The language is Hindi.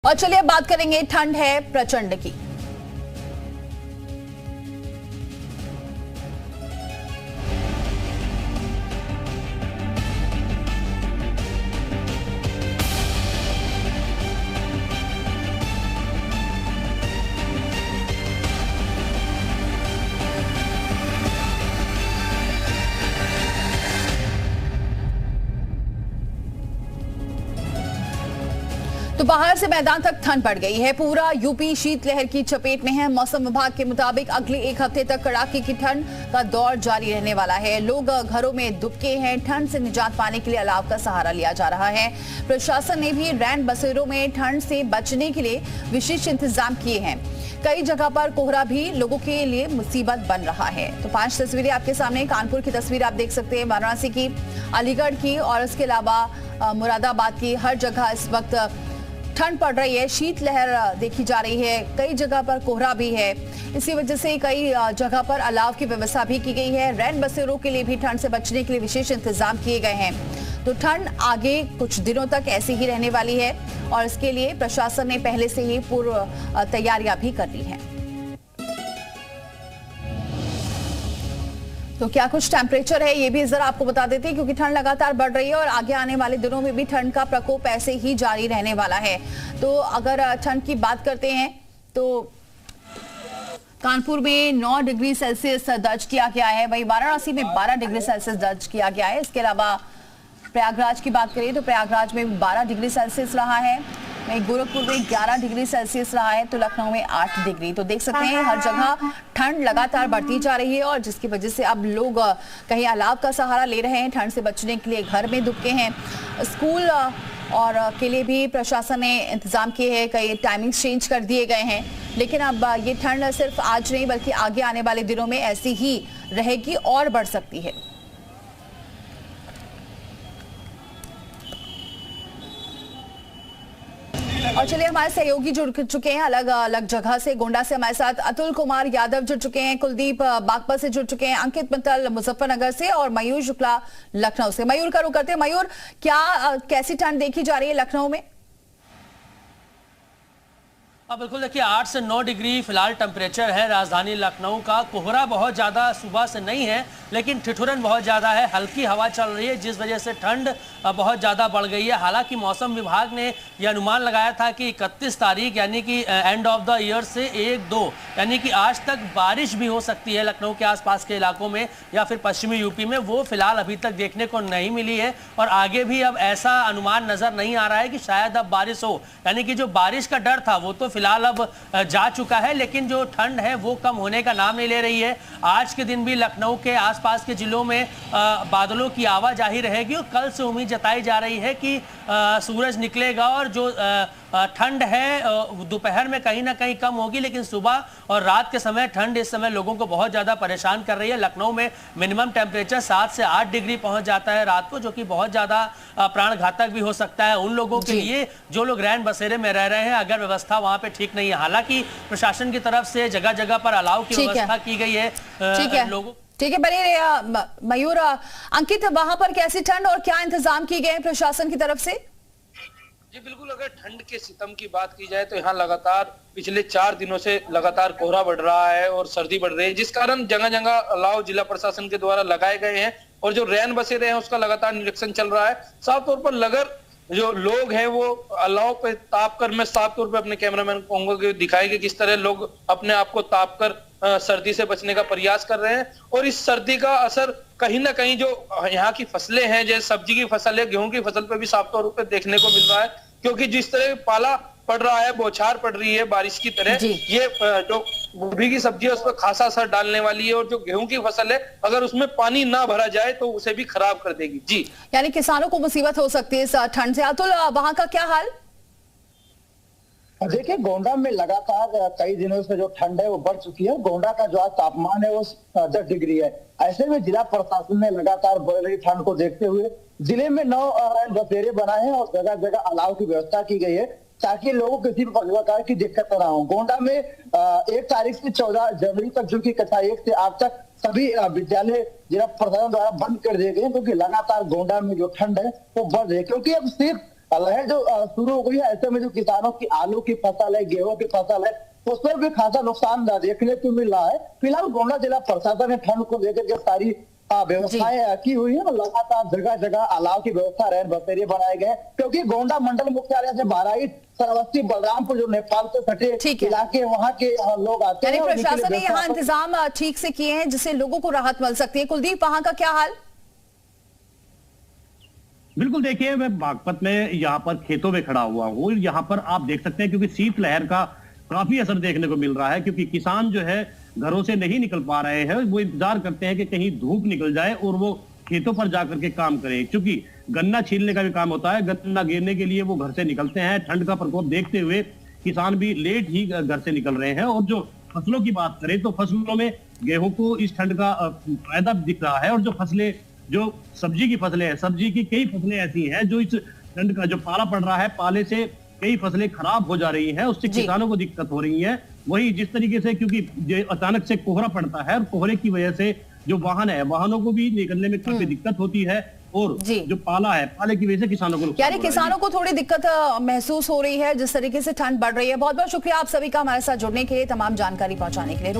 और चलिए अब बात करेंगे ठंड है प्रचंड की। तो बाहर से मैदान तक ठंड बढ़ गई है। पूरा यूपी शीतलहर की चपेट में है। मौसम विभाग के मुताबिक अगले एक हफ्ते तक कड़ाके की ठंड का दौर जारी रहने वाला है। लोग घरों में दुबके हैं। ठंड से निजात पाने के लिए अलाव का सहारा लिया जा रहा है। प्रशासन ने भी रैन बसेरों में ठंड से बचने के लिए विशेष इंतजाम किए हैं। कई जगह पर कोहरा भी लोगों के लिए मुसीबत बन रहा है। तो 5 तस्वीरें आपके सामने। कानपुर की तस्वीर आप देख सकते हैं, वाराणसी की, अलीगढ़ की और इसके अलावा मुरादाबाद की। हर जगह इस वक्त ठंड पड़ रही है। शीतलहर देखी जा रही है। कई जगह पर कोहरा भी है। इसी वजह से कई जगह पर अलाव की व्यवस्था भी की गई है। रैन बसेरों के लिए भी ठंड से बचने के लिए विशेष इंतजाम किए गए हैं। तो ठंड आगे कुछ दिनों तक ऐसी ही रहने वाली है और इसके लिए प्रशासन ने पहले से ही पूर्व तैयारियां भी कर ली हैं। तो क्या कुछ टेम्परेचर है ये भी जरा आपको बता देते हैं, क्योंकि ठंड लगातार बढ़ रही है और आगे आने वाले दिनों में भी ठंड का प्रकोप ऐसे ही जारी रहने वाला है। तो अगर ठंड की बात करते हैं तो कानपुर में 9 डिग्री सेल्सियस दर्ज किया गया है। वहीं वाराणसी में 12 डिग्री सेल्सियस दर्ज किया गया है। इसके अलावा प्रयागराज की बात करें तो प्रयागराज में 12 डिग्री सेल्सियस रहा है। वहीं गोरखपुर में 11 डिग्री सेल्सियस रहा है। तो लखनऊ में 8 डिग्री। तो देख सकते हैं हर जगह ठंड लगातार बढ़ती जा रही है और जिसकी वजह से अब लोग कहीं अलाव का सहारा ले रहे हैं। ठंड से बचने के लिए घर में दुबके हैं। स्कूल और के लिए भी प्रशासन ने इंतजाम किए हैं। कई टाइमिंग्स चेंज कर दिए गए हैं। लेकिन अब ये ठंड सिर्फ आज नहीं बल्कि आगे आने वाले दिनों में ऐसी ही रहेगी और बढ़ सकती है। और चलिए हमारे सहयोगी जुड़ चुके हैं अलग अलग जगह से। गोंडा से हमारे साथ अतुल कुमार यादव जुड़ चुके हैं, कुलदीप बागपत से जुड़ चुके हैं, अंकित मित्तल मुजफ्फरनगर से और मयूर शुक्ला लखनऊ से। मयूर का रुख करते हैं। मयूर, क्या कैसी ठंड देखी जा रही है लखनऊ में? बिल्कुल, देखिए 8 से 9 डिग्री फिलहाल टेम्परेचर है राजधानी लखनऊ का। कोहरा बहुत ज़्यादा सुबह से नहीं है, लेकिन ठिठुरन बहुत ज़्यादा है। हल्की हवा चल रही है जिस वजह से ठंड बहुत ज़्यादा बढ़ गई है। हालांकि मौसम विभाग ने यह अनुमान लगाया था कि 31 तारीख यानी कि एंड ऑफ द ईयर से 1-2 यानी कि आज तक बारिश भी हो सकती है लखनऊ के आसपास के इलाकों में या फिर पश्चिमी यूपी में। वो फिलहाल अभी तक देखने को नहीं मिली है और आगे भी अब ऐसा अनुमान नज़र नहीं आ रहा है कि शायद अब बारिश हो। यानी कि जो बारिश का डर था वो तो फिलहाल अब जा चुका है, लेकिन जो ठंड है वो कम होने का नाम नहीं ले रही है। आज के दिन भी लखनऊ के आसपास के जिलों में बादलों की आवाजाही रहेगी और कल से उम्मीद जताई जा रही है कि सूरज निकलेगा और जो ठंड है दोपहर में कहीं ना कहीं कम होगी, लेकिन सुबह और रात के समय ठंड इस समय लोगों को बहुत ज़्यादा परेशान कर रही है। लखनऊ में मिनिमम टेम्परेचर 7 से 8 डिग्री पहुंच जाता है रात को, जो कि बहुत ज़्यादा प्राण घातक भी हो सकता है उन लोगों के लिए जो लोग रैन बसेरे में रह रहे हैं, अगर व्यवस्था वहां पे ठीक नहीं है। हालांकि प्रशासन की तरफ से जगह जगह पर अलाव की व्यवस्था की गई है लोगों। ठीक है, बने मयूर। अंकित, वहां पर कैसी ठंड और क्या इंतजाम किए गए हैं प्रशासन की तरफ से? जी बिल्कुल, अगर ठंड के सितम की बात की जाए तो यहाँ लगातार पिछले 4 दिनों से लगातार कोहरा बढ़ रहा है और सर्दी बढ़ रही है, जिस कारण जगह जगह अलाव जिला प्रशासन के द्वारा लगाए गए हैं और जो रैन बसेरे हैं उसका लगातार निरीक्षण चल रहा है। साफ तौर पर लगर जो लोग हैं वो अलाव पे ताप कर, मैं साफ तौर पे अपने कैमरामैन को कहूंगा कि दिखाएंगे किस तरह लोग अपने आप को ताप कर सर्दी से बचने का प्रयास कर रहे हैं। और इस सर्दी का असर कहीं ना कहीं जो यहाँ की फसलें हैं, जैसे सब्जी की फसल है, गेहूं की फसल पे भी साफ तौर पे देखने को मिल रहा है, क्योंकि जिस तरह पाला पड़ रहा है, बौछार पड़ रही है बारिश की तरह, ये जो गोभी की सब्जी है उस पर खासा असर डालने वाली है और जो गेहूं की फसल है अगर उसमें पानी ना भरा जाए तो उसे भी खराब कर देगी। जी, यानी किसानों को मुसीबत हो सकती है इस ठंड से। अतुल, वहां का क्या हाल? देखिए, गोंडा में लगातार कई दिनों से जो ठंड है वो बढ़ चुकी है। गोंडा का जो आज तापमान है वो 10 डिग्री है। ऐसे में जिला प्रशासन ने लगातार बढ़ रही ठंड को देखते हुए जिले में 9 रैन बसेरे बनाए हैं और जगह जगह अलाव की व्यवस्था की गई है ताकि लोगों को किसी भी प्रकार की दिक्कत न हो। गोंडा में 1 तारीख से 14 जनवरी तक, जो कि कक्षा 1 से 8 तक सभी विद्यालय जिला प्रशासन द्वारा बंद कर दिए गए, क्योंकि लगातार गोंडा में जो ठंड है वो बढ़ रही है। क्योंकि अब सिर्फ लहर जो शुरू हो गई है, ऐसे में जो किसानों की आलू की फसल है, गेहूं की फसल है, उस पर भी खासा नुकसान देखने को मिल रहा है। फिलहाल गोंडा जिला प्रशासन ने ठंड को लेकर के सारी व्यवस्थाएं की हुई है और लगातार जगह जगह अलाव की व्यवस्था, रैन बसेरे बनाए गए, क्योंकि गोंडा मंडल मुख्यालय से बहराइच, श्रावस्ती, बलरामपुर जो नेपाल से सटे इलाके, वहाँ के लोग आते हैं। प्रशासन ने यहाँ इंतजाम ठीक से किए हैं जिससे लोगों को राहत मिल सकती है। कुलदीप, वहां का क्या हाल? बिल्कुल, देखिए मैं बागपत में यहाँ पर खेतों में खड़ा हुआ हूँ। यहाँ पर आप देख सकते हैं क्योंकि शीतलहर का काफी असर देखने को मिल रहा है, क्योंकि किसान जो है घरों से नहीं निकल पा रहे हैं। वो इंतजार करते हैं कि कहीं धूप निकल जाए और वो खेतों पर जाकर के काम करें, क्योंकि गन्ना छीलने का भी काम होता है। गन्ना गिरने के लिए वो घर से निकलते हैं। ठंड का प्रकोप देखते हुए किसान भी लेट ही घर से निकल रहे हैं। और जो फसलों की बात करें तो फसलों में गेहूं को इस ठंड का फायदा दिख रहा है। और जो फसलें, जो सब्जी की फसलें हैं, सब्जी की कई फसलें ऐसी हैं जो इस ठंड का जो पाला पड़ रहा है, पाले से कई फसलें खराब हो जा रही हैं, उससे किसानों को दिक्कत हो रही है। वही जिस तरीके से, क्योंकि अचानक से कोहरा पड़ता है और कोहरे की वजह से जो वाहन है, वाहनों को भी निकलने में काफी दिक्कत होती है। और जो पाला है, पाले की वजह से किसानों को, यानी किसानों को थोड़ी दिक्कत महसूस हो रही है जिस तरीके से ठंड बढ़ रही है। बहुत बहुत शुक्रिया आप सभी का हमारे साथ जुड़ने के लिए, तमाम जानकारी पहुंचाने के लिए।